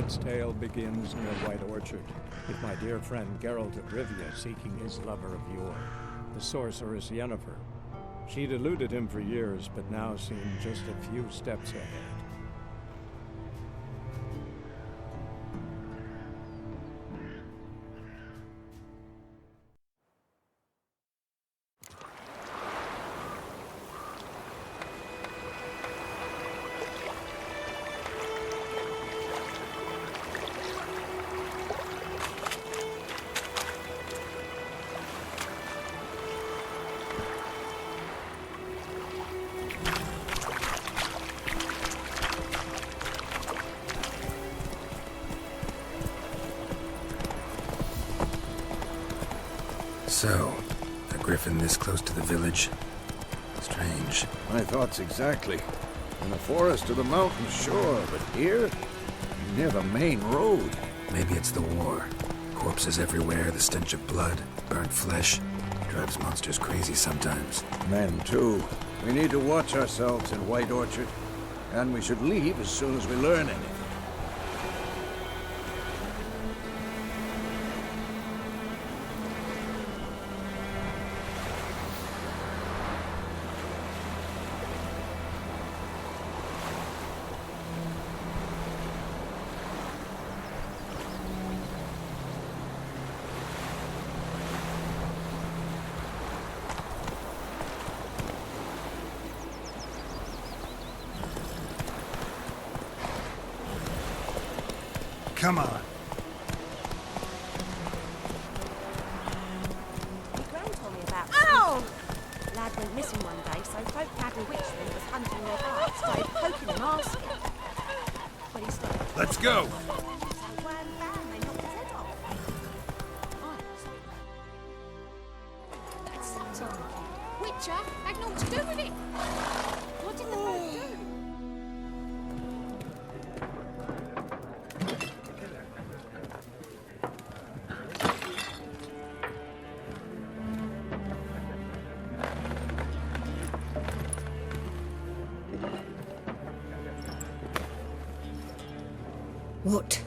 tonight's tale begins near White Orchard, with my dear friend Geralt of Rivia seeking his lover of yore, the sorceress Yennefert. She'd eluded him for years, but now seemed just a few steps ahead. So, a griffin this close to the village? Strange. My thoughts exactly. In the forest or the mountains, sure, but here? Near the main road. Maybe it's the war. Corpses everywhere, the stench of blood, burnt flesh. Drives monsters crazy sometimes. Men, too. We need to watch ourselves in White Orchard. And we should leave as soon as we learn anything. Come on. My gran told me about... Ow! Lad went missing one day, so folk gathered which one was hunting their bite, started poking him, asking. But he stopped. Let's go! So wham bam, they knocked his head off. That's on. Witcher had naught to do with it. What did the folk do? What?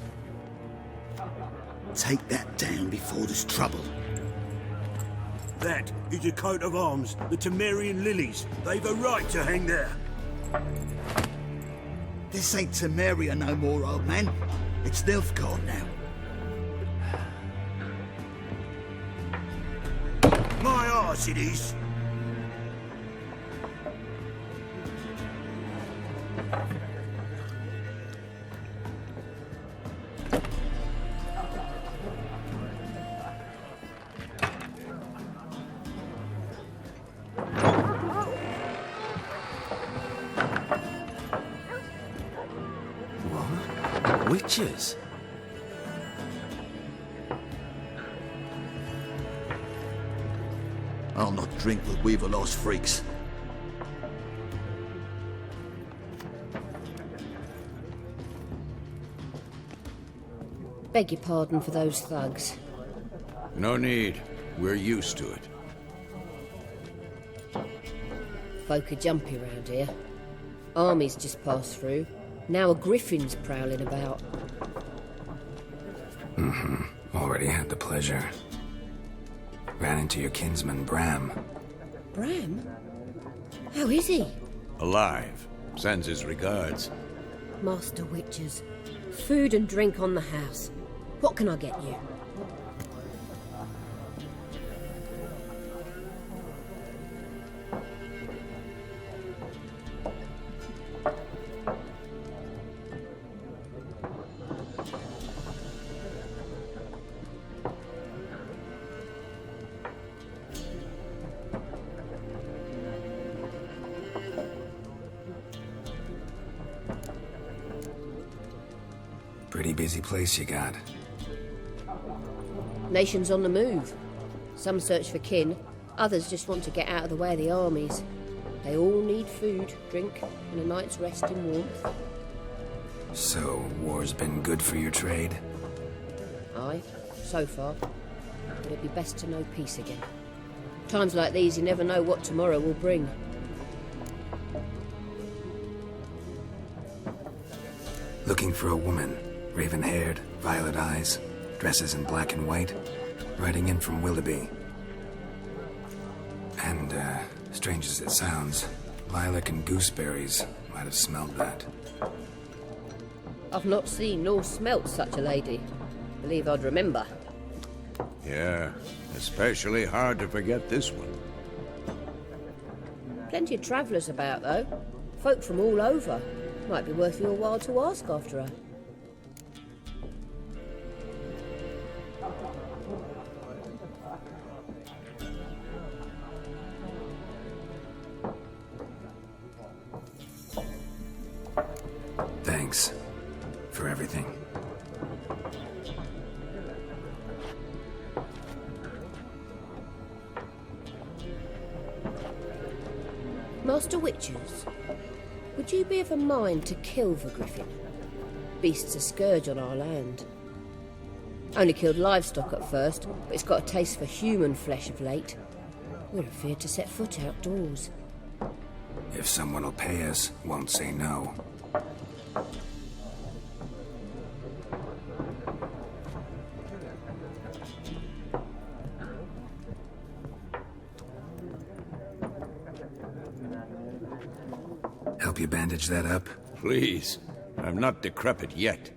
Take that down before there's trouble. That is a coat of arms, the Temerian lilies. They've a right to hang there. This ain't Temeria no more, old man. It's Nilfgaard now. My arse it is. Witches? I'll not drink with Weaver-lost freaks. Beg your pardon for those thugs. No need. We're used to it. Folk are jumpy round here. Armies just passed through. Now a griffin's prowling about. Already had the pleasure. Ran into your kinsman, Bram. Bram? How is he? Alive. Sends his regards. Master Witchers. Food and drink on the house. What can I get you? Pretty busy place you got. Nations on the move. Some search for kin, others just want to get out of the way of the armies. They all need food, drink, and a night's rest in warmth. So, war's been good for your trade? Aye, so far. But it'd be best to know peace again. Times like these, you never know what tomorrow will bring. Looking for a woman. Raven-haired, violet eyes, dresses in black and white, riding in from Willoughby. And, strange as it sounds, lilac and gooseberries might have smelled that. I've not seen nor smelt such a lady. Believe I'd remember. Yeah, especially hard to forget this one. Plenty of travellers about, though. Folk from all over. Might be worth your while to ask after her. Thanks for everything. Master Witchers, would you be of a mind to kill the griffin? Beast's a scourge on our land. Only killed livestock at first, but it's got a taste for human flesh of late. We're afeard to set foot outdoors. If someone will pay us, won't say no. Help you bandage that up? Please. I'm not decrepit yet.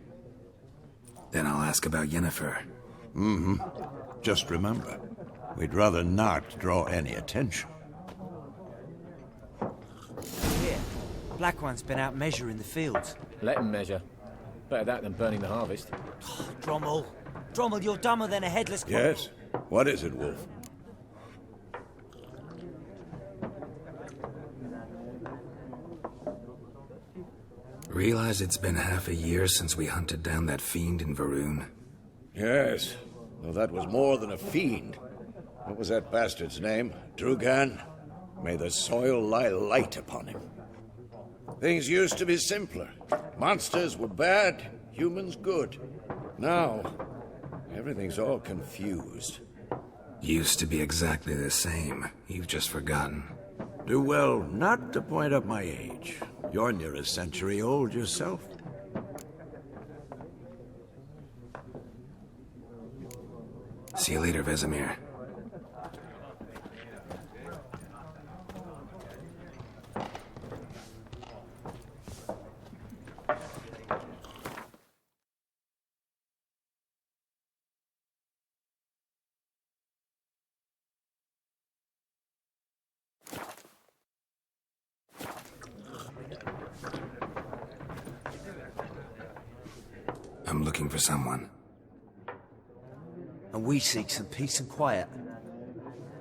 Then I'll ask about Yennefert. Mm-hmm. Just remember, we'd rather not draw any attention. Here, Black One's been out measuring the fields. Let him measure. Better that than burning the harvest. Drommel. Drommel, you're dumber than a headless crocodile. Yes? What is it, Wolf? Realize it's been half a year since we hunted down that fiend in Varun? Yes. Though that was more than a fiend. What was that bastard's name? Drugan? May the soil lie light upon him. Things used to be simpler. Monsters were bad, humans good. Now, everything's all confused. Used to be exactly the same. You've just forgotten. Do well not to point up my age. You're near a century old yourself. See you later, Vesemir. I'm looking for someone. And we seek some peace and quiet.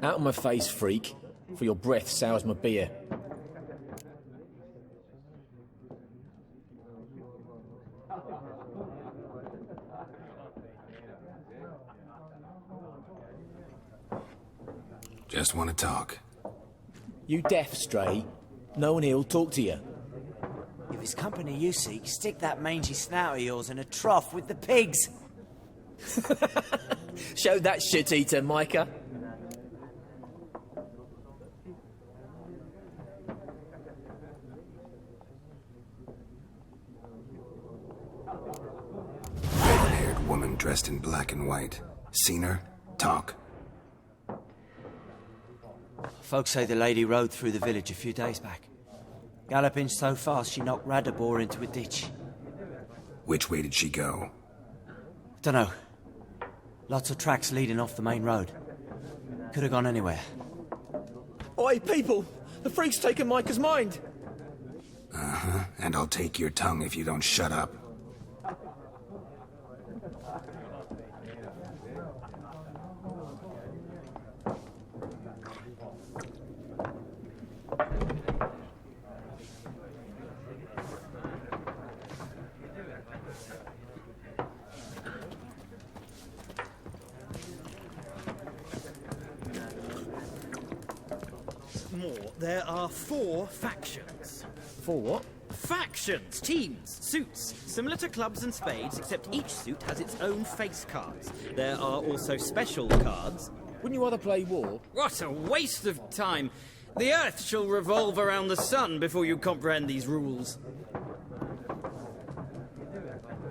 Out of my face, freak. For your breath sours my beer. Just want to talk. You deaf, stray? No one here'll talk to you. If it's company you seek, stick that mangy snout of yours in a trough with the pigs. Show that shit-eater, Micah. Red-haired woman dressed in black and white. Seen her? Talk. Folks say the lady rode through the village a few days back. Galloping so fast she knocked Radabor into a ditch. Which way did she go? Dunno. Lots of tracks leading off the main road. Could have gone anywhere. Oi, people! The freak's taken Micah's mind! Uh-huh. And I'll take your tongue if you don't shut up. There are 4 factions. 4 what? Factions, teams, suits, similar to clubs and spades, except each suit has its own face cards. There are also special cards. Wouldn't you rather play war? What a waste of time! The Earth shall revolve around the sun before you comprehend these rules.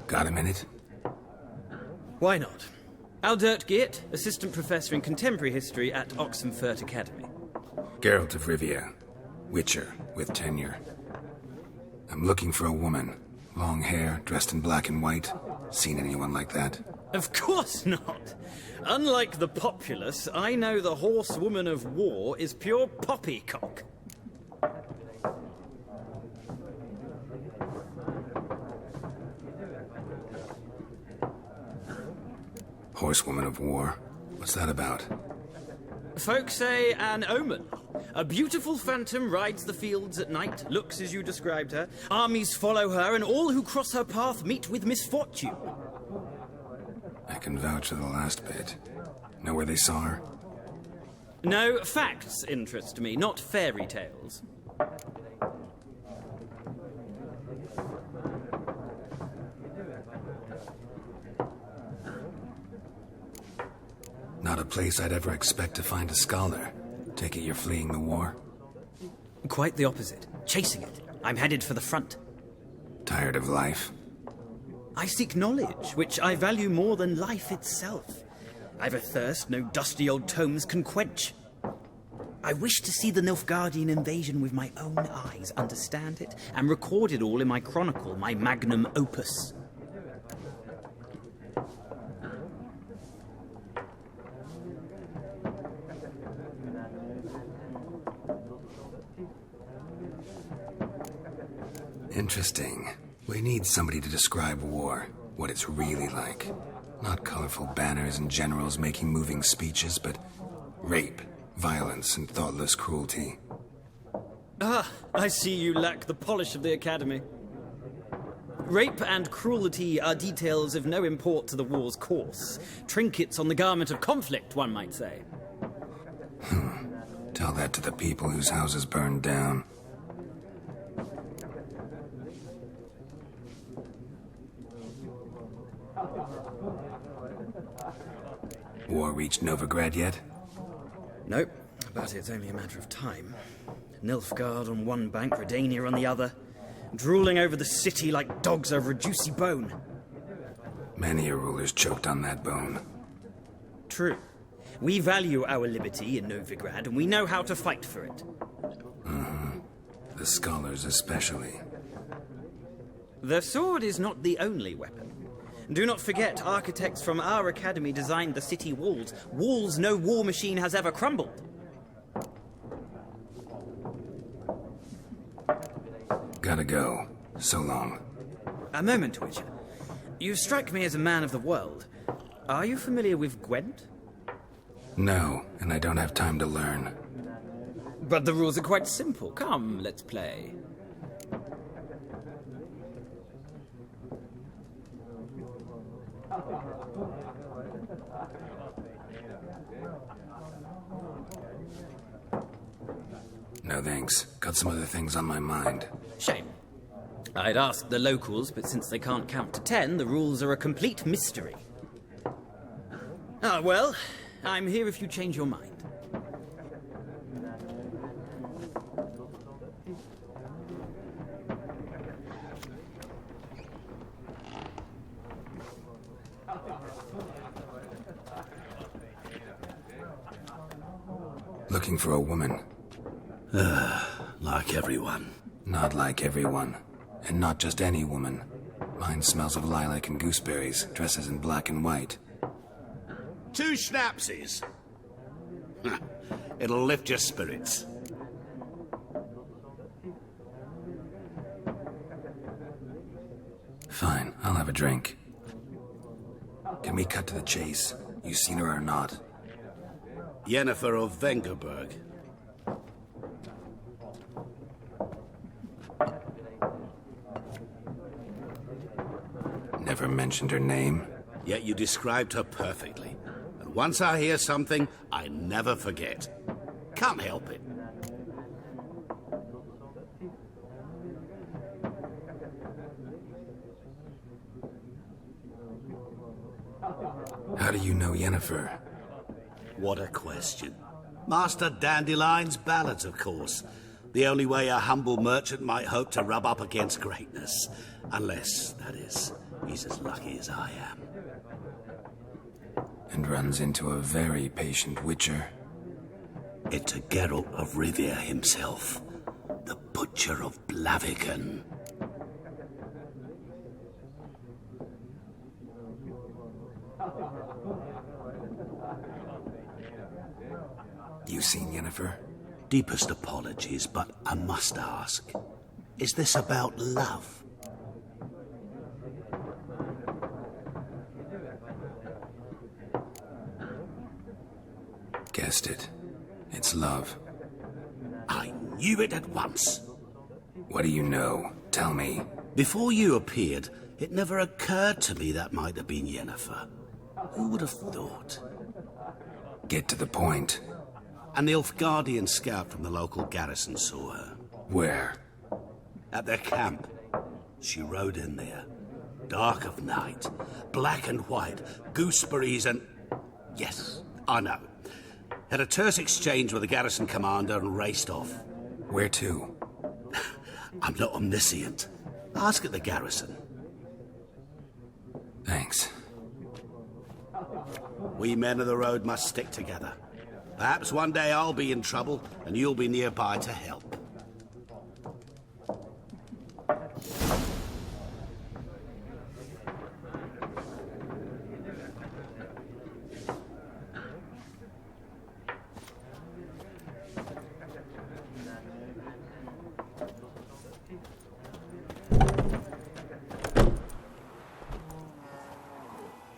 Got a minute? Why not? Aldert Geert, Assistant Professor in Contemporary History at Oxenfurt Academy. Geralt of Rivia, Witcher with tenure. I'm looking for a woman. Long hair, dressed in black and white. Seen anyone like that? Of course not. Unlike the populace, I know the horsewoman of war is pure poppycock. Horsewoman of war? What's that about? Folk say an omen. A beautiful phantom rides the fields at night, looks as you described her. Armies follow her, and all who cross her path meet with misfortune. I can vouch for the last bit. Know where they saw her? No, facts interest me, not fairy tales. Not a place I'd ever expect to find a scholar. Take it you're fleeing the war? Quite the opposite. Chasing it. I'm headed for the front. Tired of life? I seek knowledge, which I value more than life itself. I've a thirst no dusty old tomes can quench. I wish to see the Nilfgaardian invasion with my own eyes, understand it, and record it all in my chronicle, my magnum opus. Interesting. We need somebody to describe war, what it's really like. Not colorful banners and generals making moving speeches, but rape, violence, and thoughtless cruelty. Ah, I see you lack the polish of the Academy. Rape and cruelty are details of no import to the war's course. Trinkets on the garment of conflict, one might say. Tell that to the people whose houses burned down. War reached Novigrad yet? Nope, but it's only a matter of time. Nilfgaard on one bank, Redania on the other, drooling over the city like dogs over a juicy bone. Many a ruler's choked on that bone. True. We value our liberty in Novigrad, and we know how to fight for it. The scholars especially. The sword is not the only weapon. Do not forget, architects from our academy designed the city walls. Walls no war machine has ever crumbled. Gotta go. So long. A moment, Witcher. You strike me as a man of the world. Are you familiar with Gwent? No, and I don't have time to learn. But the rules are quite simple. Come, let's play. No thanks. Got some other things on my mind. Shame. I'd ask the locals, but since they can't count to 10, the rules are a complete mystery. Ah, well, I'm here if you change your mind. Looking for a woman. Like everyone. Not like everyone. And not just any woman. Mine smells of lilac and gooseberries, dresses in black and white. 2 schnapsies. It'll lift your spirits. Fine, I'll have a drink. Can we cut to the chase? You seen her or not? Yennefert of Vengerberg. Never mentioned her name. Yet you described her perfectly. And once I hear something, I never forget. Can't help it. How do you know Yennefert? What a question. Master Dandelion's ballads, of course. The only way a humble merchant might hope to rub up against greatness. Unless, that is, he's as lucky as I am. and runs into a very patient witcher. It's a Geralt of Rivia himself, the Butcher of Blaviken. You seen Yennefer? Deepest apologies, but I must ask, is this about love? Guessed it. It's love. I knew it at once. What do you know? Tell me. Before you appeared, it never occurred to me that might have been Yennefer. Who would have thought? Get to the point. An Nilfgaardian scout from the local garrison saw her. Where? At their camp. She rode in there. Dark of night. Black and white. Gooseberries and... Yes, I know. Had a terse exchange with the garrison commander and raced off. Where to? I'm not omniscient. Ask at the garrison. Thanks. We men of the road must stick together. Perhaps one day I'll be in trouble and you'll be nearby to help.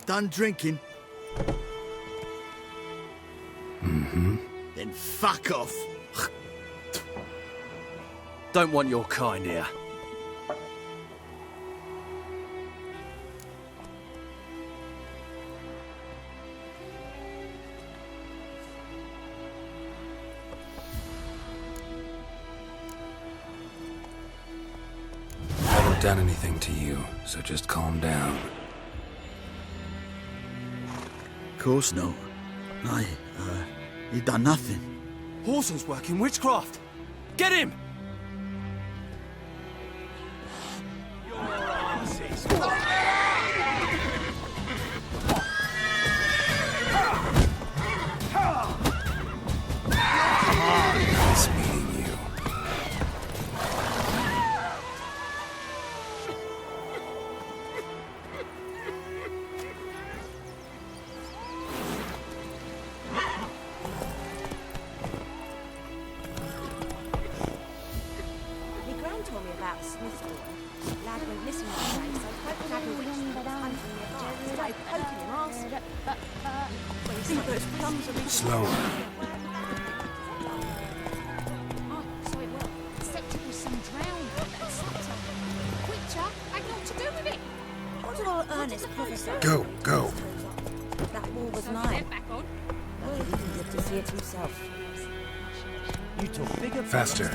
Done drinking? Mm-hmm. Then fuck off. Don't want your kind here. I haven't done anything to you, so just calm down. Of course not. No, you done nothing. Horson's working witchcraft. Get him! Nice meeting you. My gran told me about Smith's boy. Lad went missing one day, so folk had a witch that was hunting nearby. Started poking him, asking. When he saw those plums of his... Slower. Oh, so it was. Except it was some drowned Scepter. Witcher had naught to do with it. What did all earnest professor... Go, go. That wall was mine. Back on. Well, he didn't live to see it himself. You talk bigger. Faster.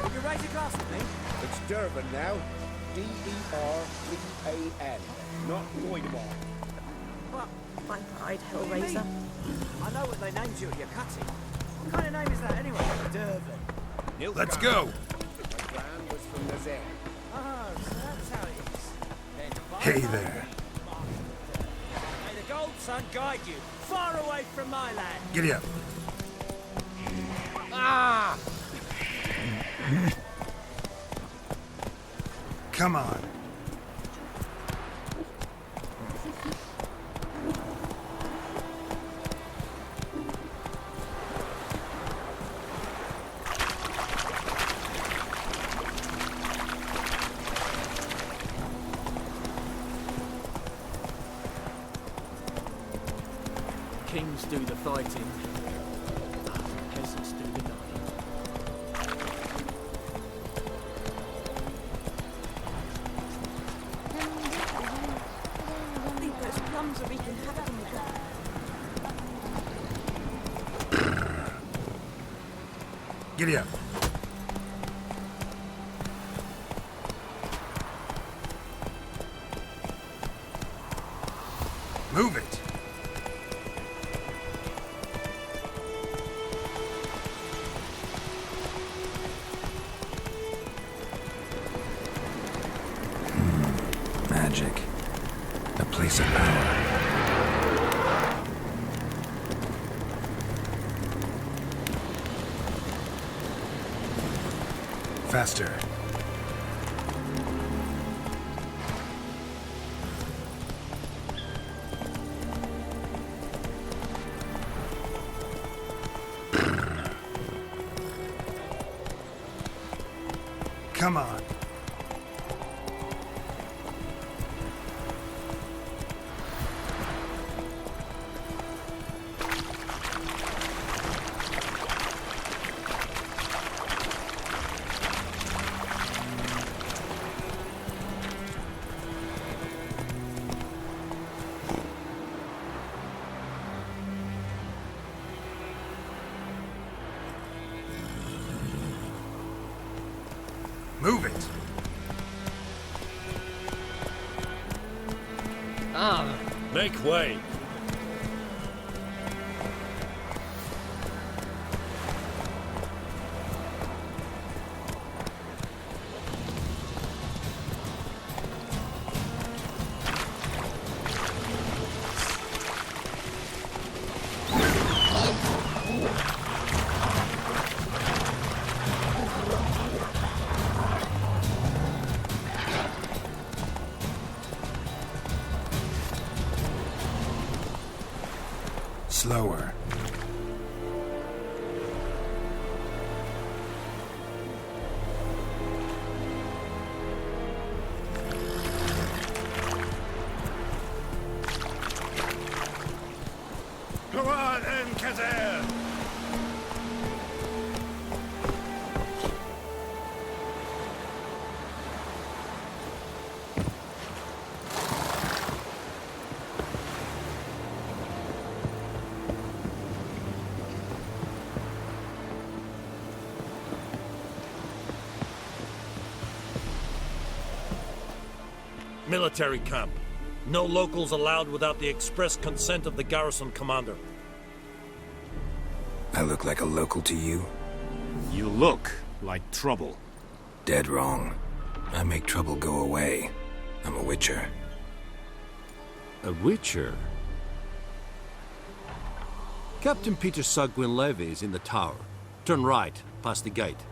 You raise a glass with me? It's Durban now. D-E-R-B-A-N, not Goidemar. Well, my pride, Hellraiser. I know what they named you at your cutting. What kind of name is that anyway? Durban. Let's go. The plan was from the Zen. Oh, so that's how it is. Then Hey there. may the gold sun guide you far away from my land. Giddy up. Ah! Come on. Kings do the fighting. Peasants do the dying. I think those plums are wreaking havoc on the ground. Giddy up. Move it. piece of power. Faster. Come on. Move it! Make way! Slower. Come on, Kazar! Military camp. No locals allowed without the express consent of the garrison commander. I look like a local to you? You look like trouble. Dead wrong. I make trouble go away. I'm a witcher. A witcher? Captain Peter Sagwin Levy is in the tower. Turn right, past the gate.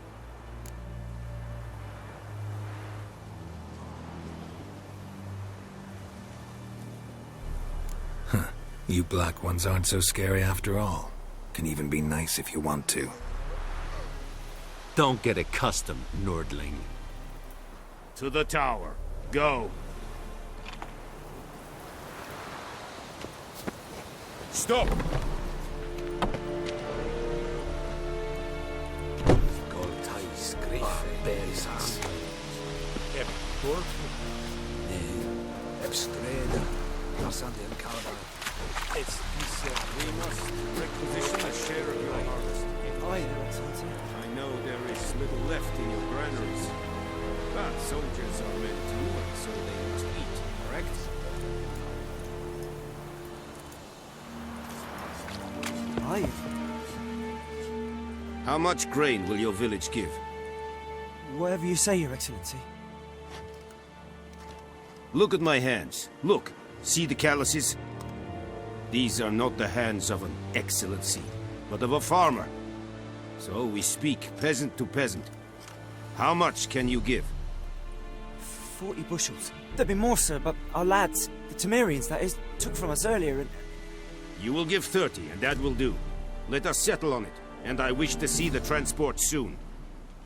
You black ones aren't so scary after all. Can even be nice if you want to. Don't get accustomed, Nordling. To the tower. Go. Stop! We must requisition a share of your harvest. I know there is little left in your granaries. But soldiers are men too, and so they must eat, correct? How much grain will your village give? Whatever you say, Your Excellency. Look at my hands. Look. See the calluses? These are not the hands of an excellency, but of a farmer. So we speak peasant to peasant. How much can you give? 40 bushels. There'd be more, sir, but our lads, the Temerians, that is, took from us earlier and... You will give 30, and that will do. Let us settle on it, and I wish to see the transport soon.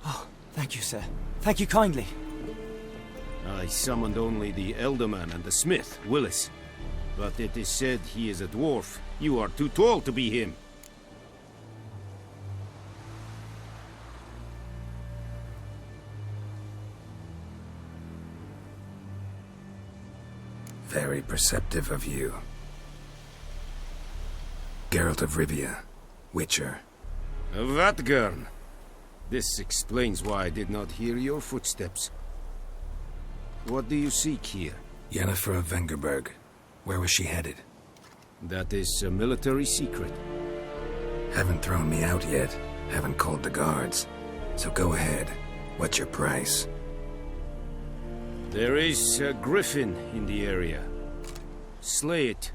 Oh, thank you, sir. Thank you kindly. I summoned only the Elderman and the smith, Willis. But it is said he is a dwarf. You are too tall to be him. Very perceptive of you. Geralt of Rivia, Witcher. Vatgern. This explains why I did not hear your footsteps. What do you seek here? Yennefert of Vengerberg. Where was she headed? That is a military secret. Haven't thrown me out yet. Haven't called the guards. So go ahead. What's your price? There is a griffin in the area. slay it.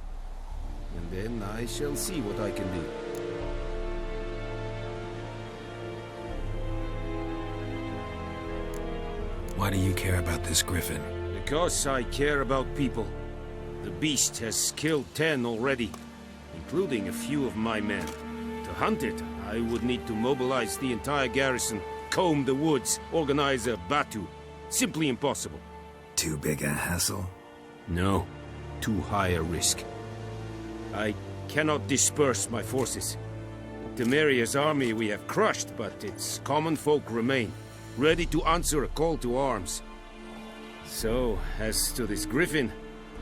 And then I shall see what I can do. Why do you care about this griffin? Because I care about people. The beast has killed 10 already, including a few of my men. To hunt it, I would need to mobilize the entire garrison, comb the woods, organize a battue. Simply impossible. Too big a hassle? No, too high a risk. I cannot disperse my forces. Temeria's army we have crushed, but its common folk remain, ready to answer a call to arms. So, as to this griffin,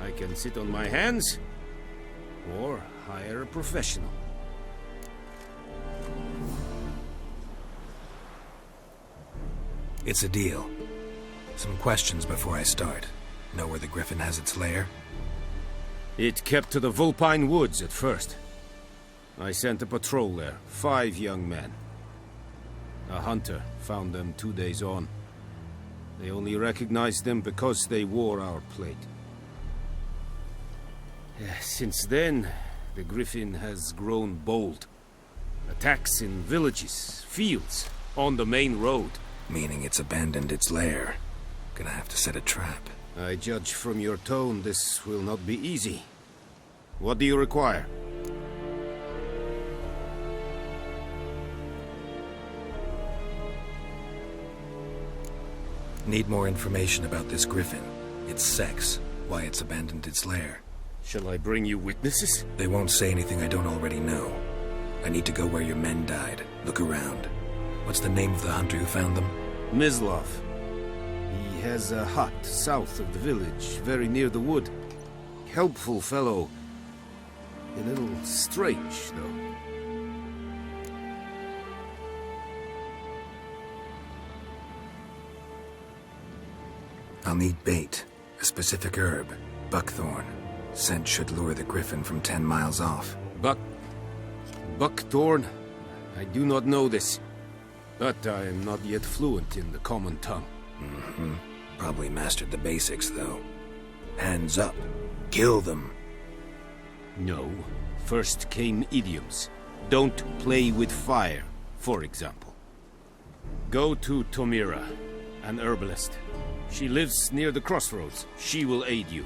I can sit on my hands, or hire a professional. It's a deal. Some questions before I start. Know where the griffin has its lair? It kept to the Vulpine Woods at first. I sent a patrol there, 5 young men. A hunter found them 2 days on. They only recognized them because they wore our plate. Since then, the griffin has grown bold. Attacks in villages, fields, on the main road. Meaning it's abandoned its lair. Gonna have to set a trap. I judge from your tone this will not be easy. What do you require? Need more information about this griffin. Its sex, why it's abandoned its lair. Shall I bring you witnesses? They won't say anything I don't already know. I need to go where your men died. Look around. What's the name of the hunter who found them? Mislav. He has a hut south of the village, very near the wood. Helpful fellow. A little strange, though. I'll need bait. A specific herb. Buckthorn. Scent should lure the griffin from 10 miles off. Buckthorn? I do not know this. But I am not yet fluent in the common tongue. Mm-hmm. Probably mastered the basics, though. Hands up. Kill them. No. First came idioms. Don't play with fire, for example. Go to Tomira, an herbalist. She lives near the crossroads. She will aid you.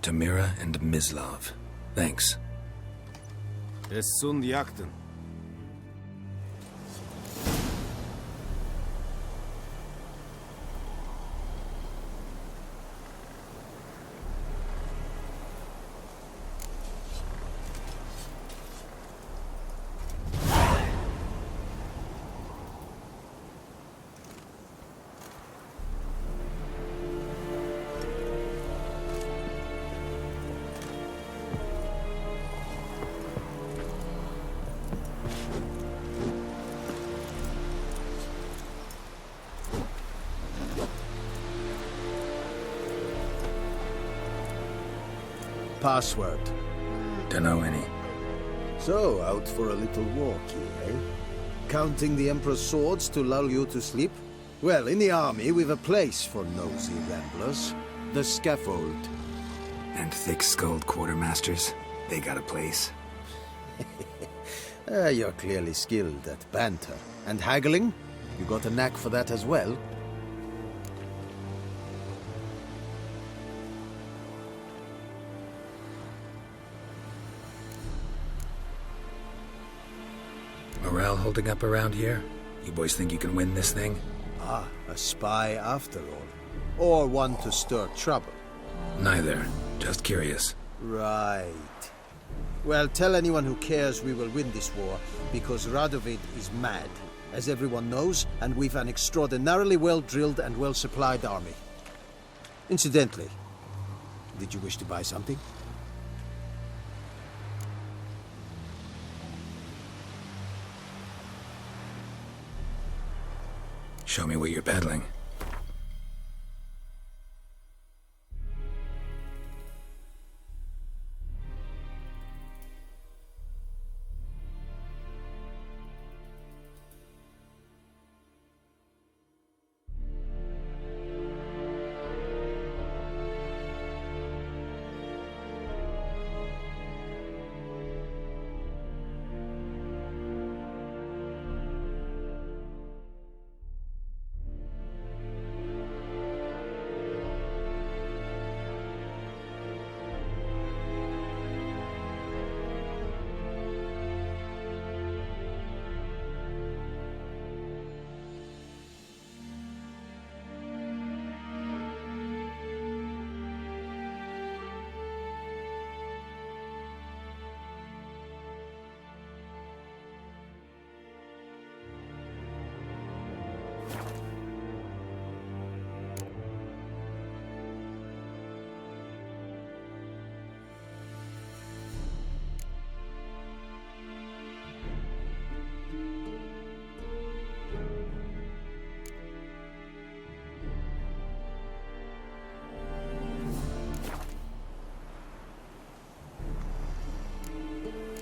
Tomira and Mislav. Thanks. Es sunt jakten. Password? Dunno any. So, out for a little walk here, eh? Counting the Emperor's swords to lull you to sleep? Well, in the army, we've a place for nosy ramblers. The scaffold. And thick-skulled quartermasters? They got a place? You're clearly skilled at banter. And haggling? You got a knack for that as well? Morale holding up around here? You boys think you can win this thing? Ah, a spy after all. Or one to stir trouble. Neither. Just curious. Right. Well, tell anyone who cares we will win this war, because Radovid is mad, as everyone knows, and we've an extraordinarily well-drilled and well-supplied army. Incidentally, did you wish to buy something? Show me what you're peddling.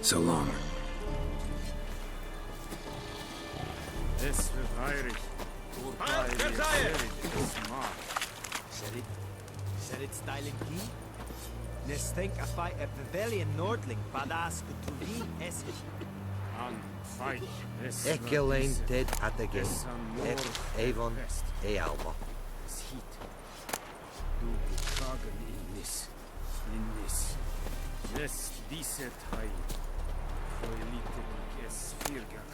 So long. Serit styling key? Nestink a fight a pavilion nordling badass kutuli esit. Ekelein dead at the game. Avon e alma. Yes, diset hai. Foilitik es firgak.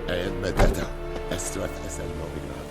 And Medetta, Estrath es el Novigrad.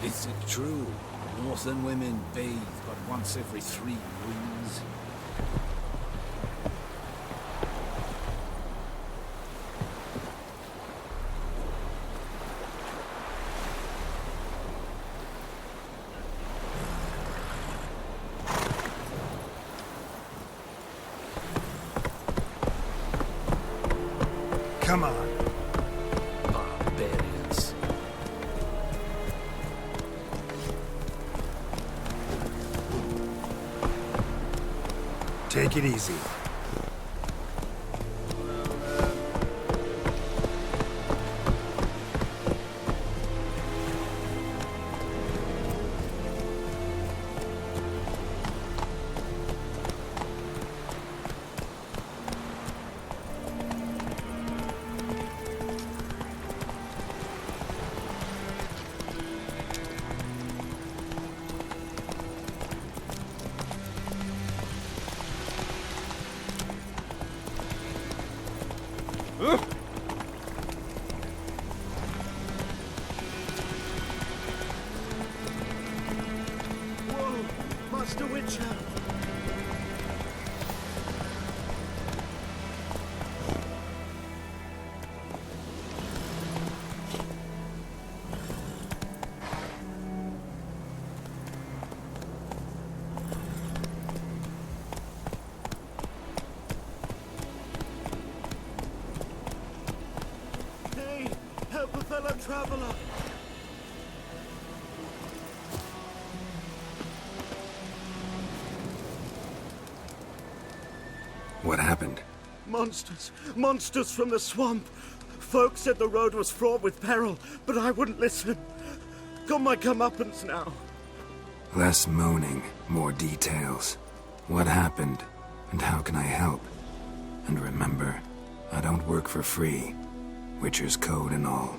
Is it true? Northern women bathe but once every 3 moons? Come on. Barbarians. Take it easy. Whoa! Master Witcher! Hey! Help a fellow traveler! What happened? Monsters! Monsters from the swamp! Folk said the road was fraught with peril, but I wouldn't listen. Got my comeuppance now. Less moaning, more details. What happened, and how can I help? And remember, I don't work for free. Witcher's code and all.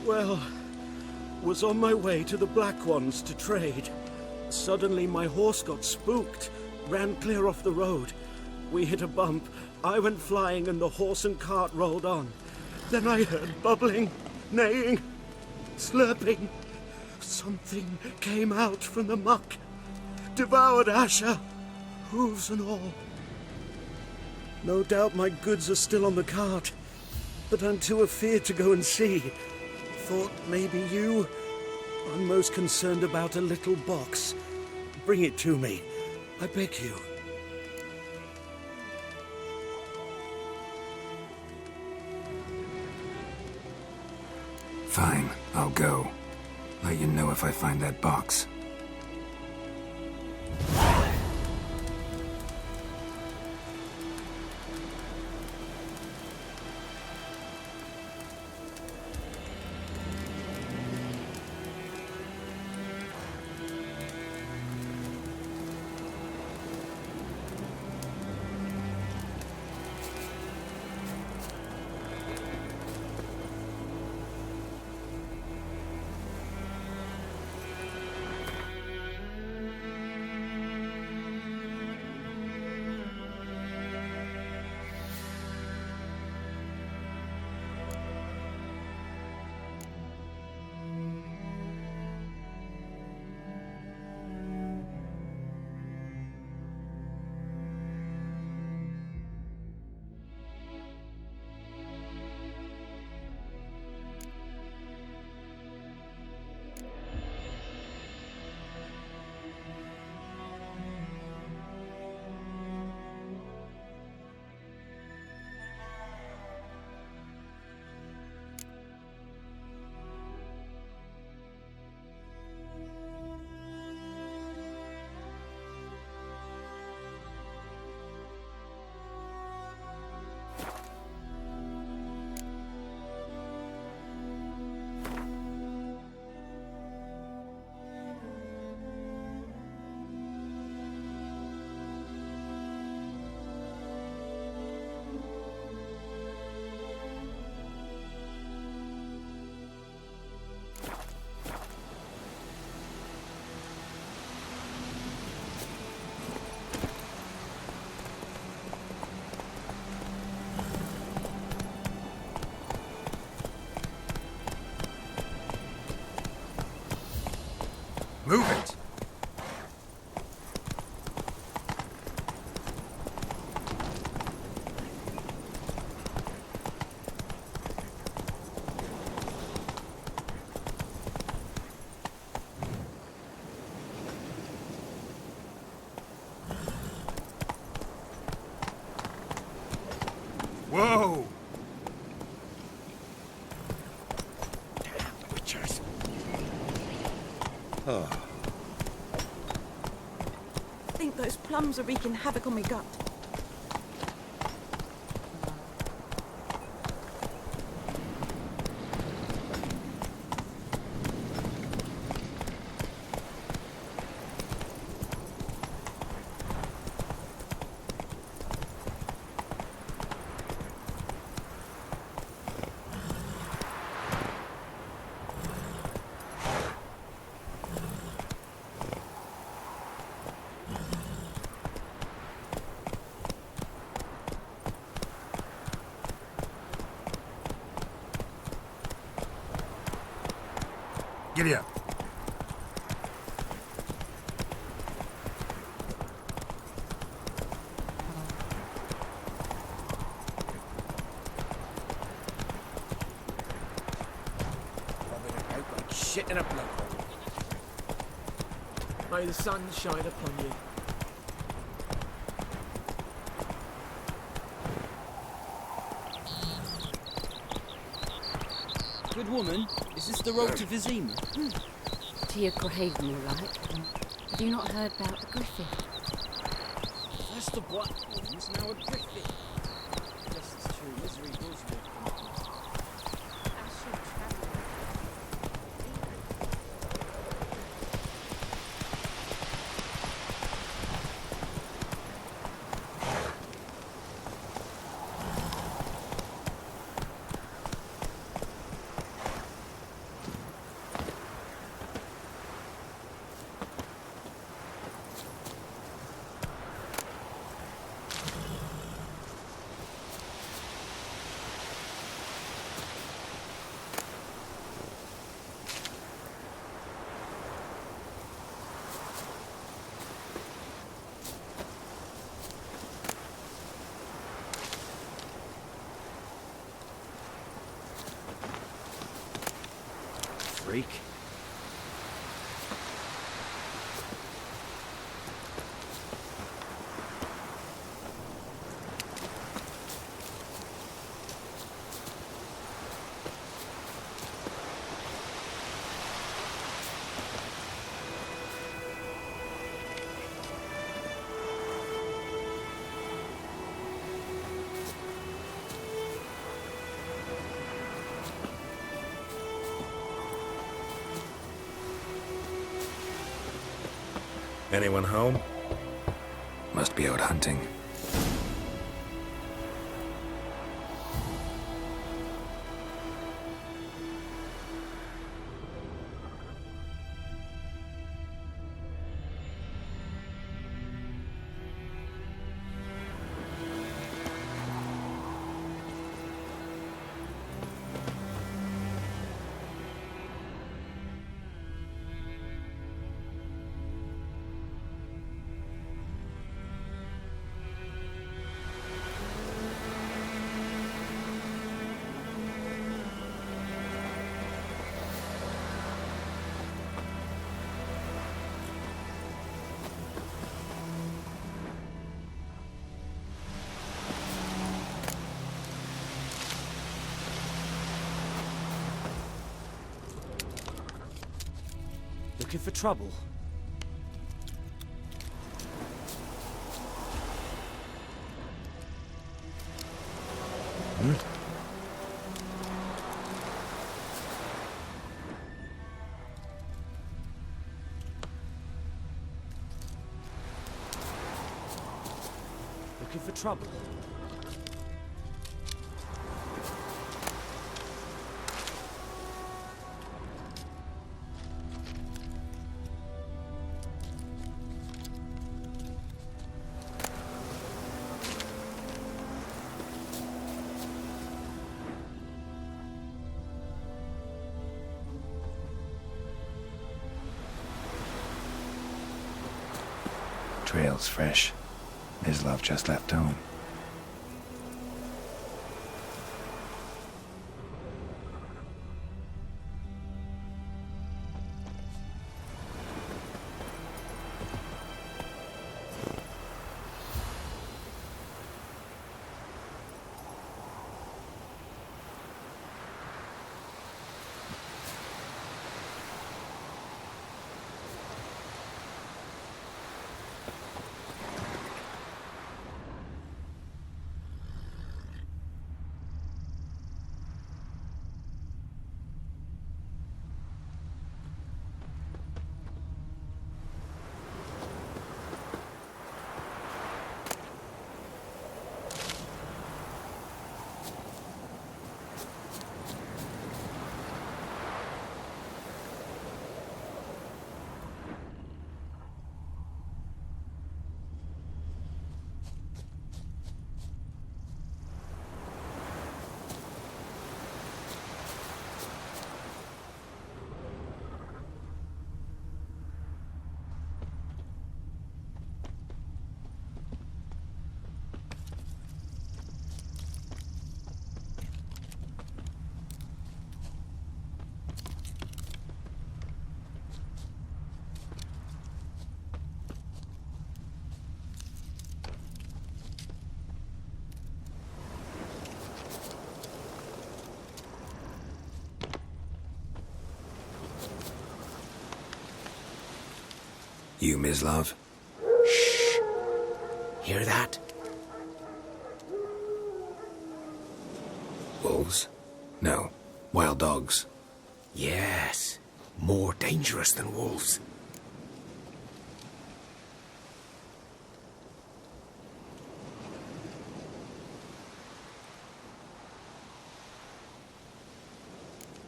Well, was on my way to the Black Ones to trade. Suddenly my horse got spooked, ran clear off the road. We hit a bump, I went flying and the horse and cart rolled on. Then I heard bubbling, neighing, slurping. Something came out from the muck, devoured Asher, hooves and all. No doubt my goods are still on the cart, but I'm too afeard to go and see. Thought maybe you... I'm most concerned about a little box. Bring it to me, I beg you. Fine, I'll go. Let you know if I find that box. Move it! Whoa! Damn witchers. Oh. I think those plums are wreaking havoc on my gut. Giddy up. Like shit in a blood bowl. May the sun shine upon you. Good woman, is this the road to Vizima? To your grave, more like. Have you not heard about the griffin? First the black ones, now a griffin. Just as true, misery does walk. Freak. Anyone home? Must be out hunting. Looking for trouble? Looking for trouble? Trail's fresh. Mislav just left home. You, Mislav? Shh! Hear that? Wolves? No. Wild dogs. Yes. More dangerous than wolves.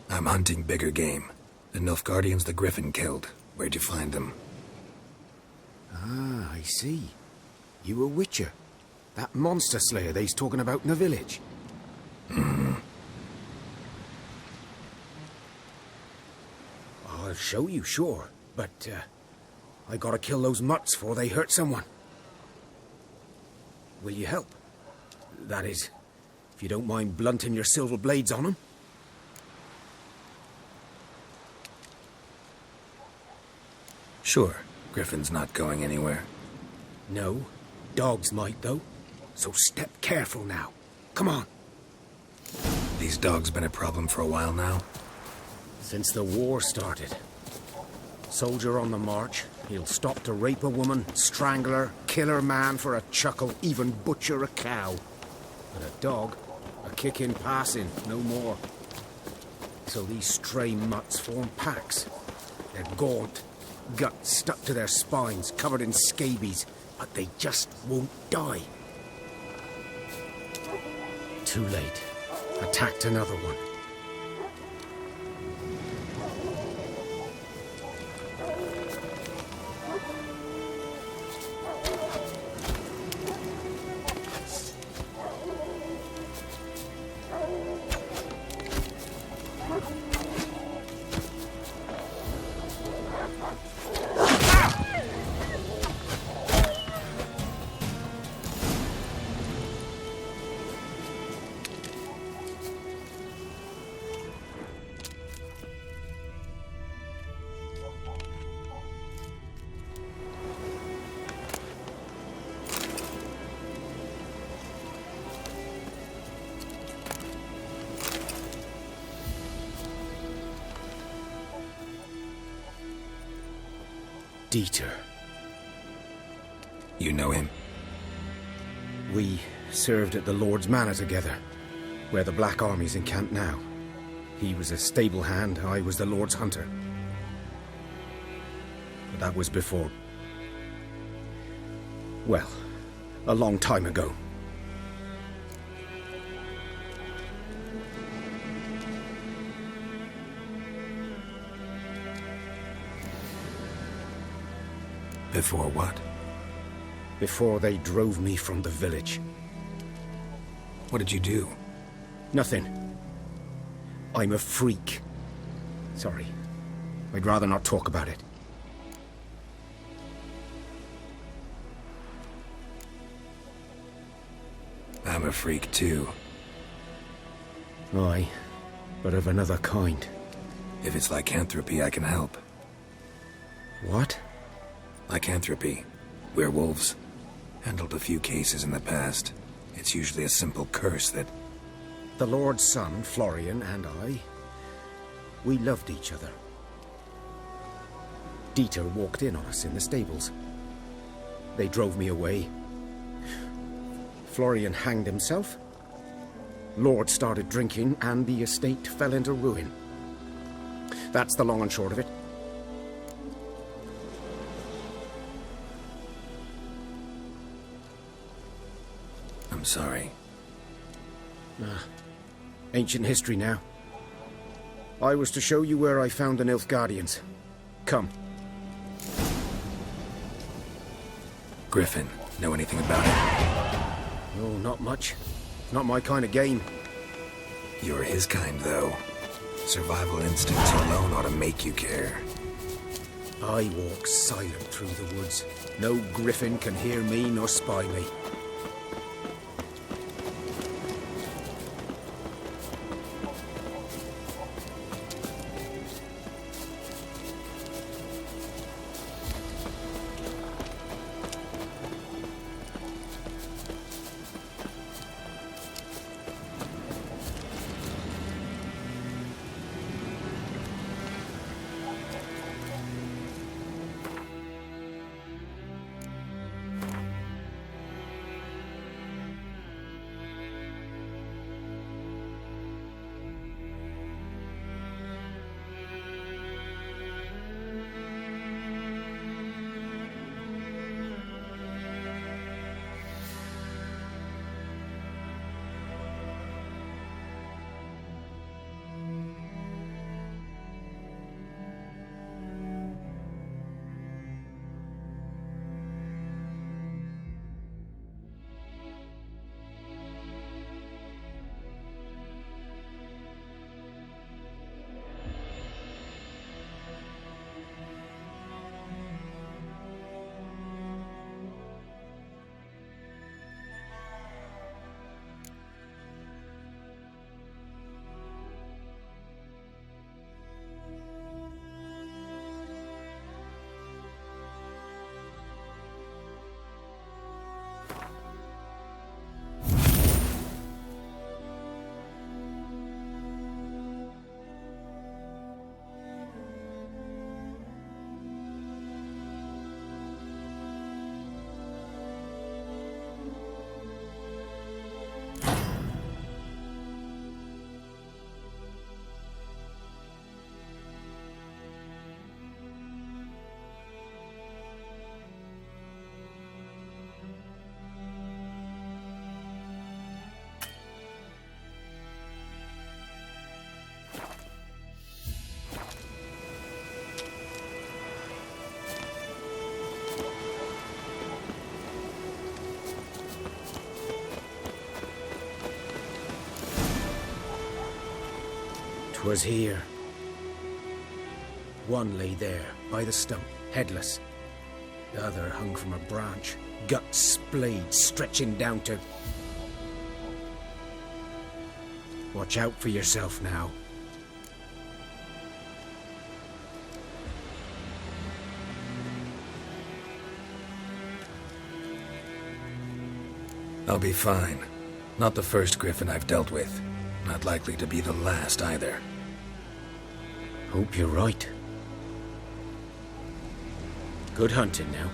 I'm hunting bigger game. The Nilfgaardians the Griffin killed. Where'd you find them? Ah, I see. You a Witcher. That monster slayer they's talking about in the village. I'll show you, sure. But, I gotta kill those mutts before they hurt someone. Will you help? That is, if you don't mind blunting your silver blades on them. Sure. Griffin's not going anywhere. No. Dogs might, though. So step careful now. Come on. These dogs been a problem for a while now? Since the war started. Soldier on the march, he'll stop to rape a woman, strangle her, kill her man for a chuckle, even butcher a cow. But a dog, a kick in passing, no more. So these stray mutts form packs. They're gaunt, Gut stuck to their spines, covered in scabies, but they just won't die. Too late. Attacked another one. Dieter. You know him? We served at the Lord's Manor together, where the Black Army's encamped now. He was a stable hand, I was the Lord's hunter. But that was before... well, a long time ago. Before what? Before they drove me from the village. What did you do? Nothing. I'm a freak. Sorry. I'd rather not talk about it. I'm a freak too. Aye, but of another kind. If it's lycanthropy, I can help. What? Lycanthropy. Werewolves. Handled a few cases in the past. It's usually a simple curse that... The Lord's son, Florian, and I... we loved each other. Dieter walked in on us in the stables. They drove me away. Florian hanged himself. Lord started drinking, and the estate fell into ruin. That's the long and short of it. I'm sorry. Ancient history now. I was to show you where I found the Nilfgaardians. Come. Griffin, know anything about it? Oh, not much. Not my kind of game. You're his kind, though. Survival instincts alone ought to make you care. I walk silent through the woods. No griffin can hear me nor spy me. 'Twas here. One lay there, by the stump, headless. The other hung from a branch, guts splayed, stretching down to... Watch out for yourself now. I'll be fine. Not the first griffin I've dealt with. Not likely to be the last either. Hope you're right. Good hunting now.